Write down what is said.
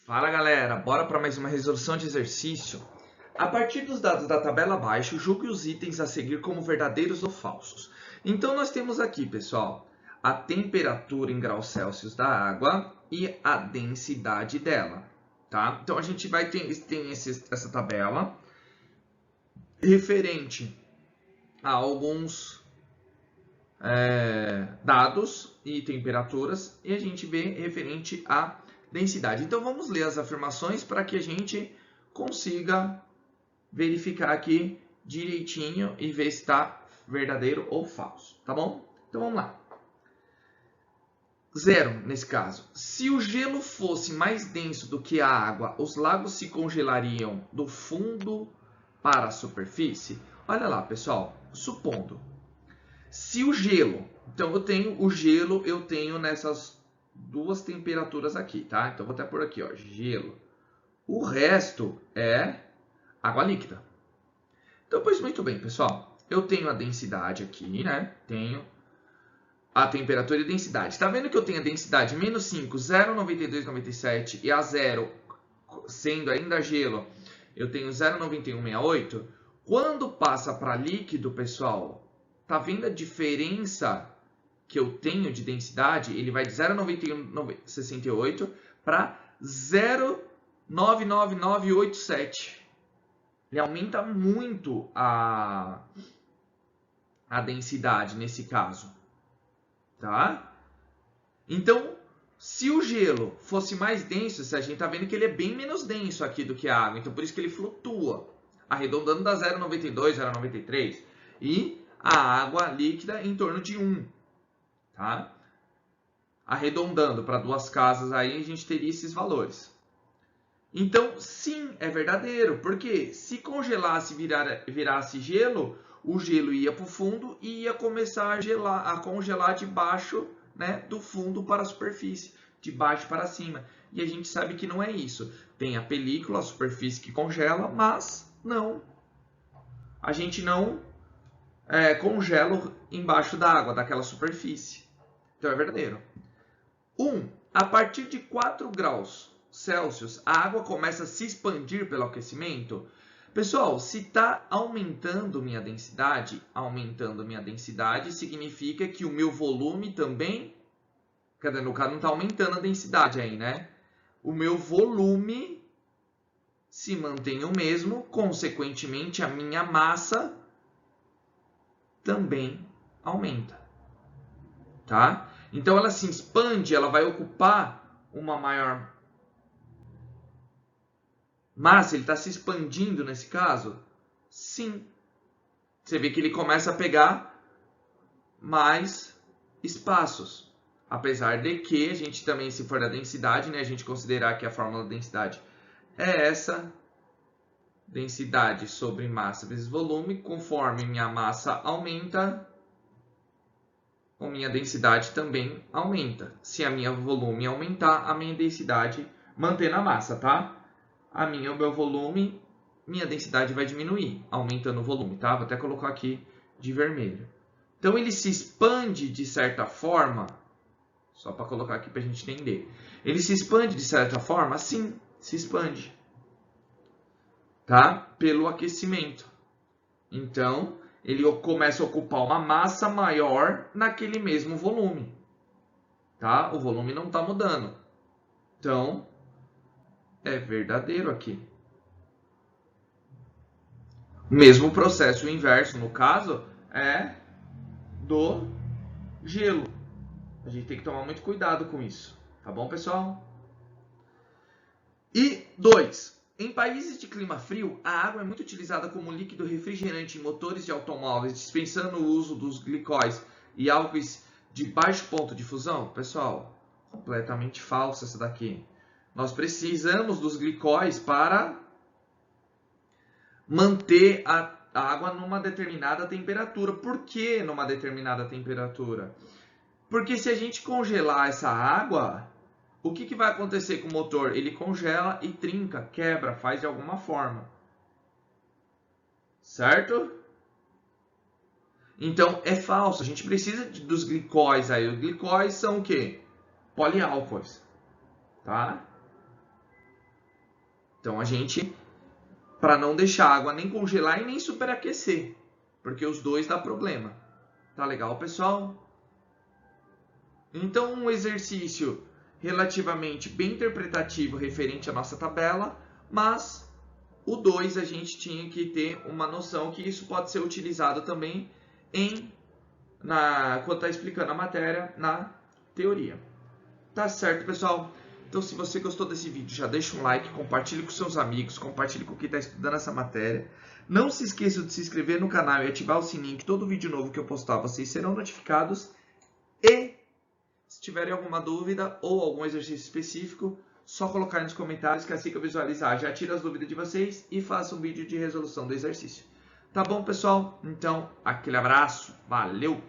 Fala galera, bora para mais uma resolução de exercício. A partir dos dados da tabela abaixo, julgue os itens a seguir como verdadeiros ou falsos. Então nós temos aqui, pessoal, a temperatura em graus Celsius da água e a densidade dela, tá? Então a gente vai ter essa tabela referente a alguns dados e temperaturas e a gente vê referente a densidade. Então vamos ler as afirmações para que a gente consiga verificar aqui direitinho e ver se está verdadeiro ou falso, tá bom? Então vamos lá. 0 nesse caso. Se o gelo fosse mais denso do que a água, os lagos se congelariam do fundo para a superfície? Olha lá, pessoal, supondo. Se o gelo, então eu tenho nessas duas temperaturas aqui, tá? Então vou até por aqui, ó, gelo. O resto é água líquida. Então, pois muito bem, pessoal. Eu tenho a densidade aqui, né? Tenho a temperatura e a densidade. Tá vendo que eu tenho a densidade menos 5, 0,9297 e a 0, sendo ainda gelo, eu tenho 0,9168. Quando passa para líquido, pessoal, tá vendo a diferença que eu tenho de densidade? Ele vai de 0,9168 para 0,99987. Ele aumenta muito a densidade nesse caso, tá? Então, se o gelo fosse mais denso, a gente tá vendo que ele é bem menos denso aqui do que a água, então por isso que ele flutua, arredondando da 0,92, 0,93, e a água líquida em torno de 1, tá? Arredondando para duas casas aí, a gente teria esses valores. Então, sim, é verdadeiro, porque se congelasse e virasse gelo, o gelo ia para o fundo e ia começar a congelar de baixo, né, do fundo para a superfície, de baixo para cima. E a gente sabe que não é isso. Tem a película, a superfície que congela, mas não. A gente não congela embaixo da água, daquela superfície. Então é verdadeiro. 1. A partir de 4 graus Celsius, a água começa a se expandir pelo aquecimento? Pessoal, se está aumentando minha densidade significa que o meu volume também, no caso não está aumentando a densidade aí, né? O meu volume se mantém o mesmo, consequentemente a minha massa também aumenta, tá? Então ela se expande, ela vai ocupar uma maior massa, ele está se expandindo nesse caso? Sim. Você vê que ele começa a pegar mais espaços. Apesar de que a gente também, se for da densidade, né, a gente considerar que a fórmula da densidade é essa. Densidade sobre massa vezes volume. Conforme minha massa aumenta, a minha densidade também aumenta. Se a minha volume aumentar, a minha densidade mantendo a massa, tá? O meu volume, minha densidade vai diminuir, aumentando o volume, tá? Vou até colocar aqui de vermelho. Então, ele se expande de certa forma, só para colocar aqui para a gente entender. Ele se expande de certa forma? Sim, se expande, tá? Pelo aquecimento. Então, ele começa a ocupar uma massa maior naquele mesmo volume, tá? O volume não está mudando. Então, é verdadeiro aqui. Mesmo processo inverso, no caso, é do gelo. A gente tem que tomar muito cuidado com isso. Tá bom, pessoal? E 2. Em países de clima frio, a água é muito utilizada como líquido refrigerante em motores de automóveis, dispensando o uso dos glicóis e álcoois de baixo ponto de fusão. Pessoal, completamente falsa essa daqui. Nós precisamos dos glicóis para manter a água numa determinada temperatura. Por que numa determinada temperatura? Porque se a gente congelar essa água, o que vai acontecer com o motor? Ele congela e trinca, quebra, faz de alguma forma. Certo? Então, é falso. A gente precisa dos glicóis aí. Os glicóis são o quê? Poliálcoois. Tá? Então a gente, para não deixar a água nem congelar e nem superaquecer, porque os dois dá problema. Tá legal, pessoal? Então um exercício relativamente bem interpretativo referente à nossa tabela, mas o 2 a gente tinha que ter uma noção que isso pode ser utilizado também quando está explicando a matéria na teoria. Tá certo, pessoal? Então, se você gostou desse vídeo, já deixa um like, compartilhe com seus amigos, compartilhe com quem está estudando essa matéria. Não se esqueça de se inscrever no canal e ativar o sininho, que todo vídeo novo que eu postar, vocês serão notificados. E, se tiverem alguma dúvida ou algum exercício específico, só colocar aí nos comentários, que assim que eu visualizar, já tiro as dúvidas de vocês e faço um vídeo de resolução do exercício. Tá bom, pessoal? Então, aquele abraço. Valeu!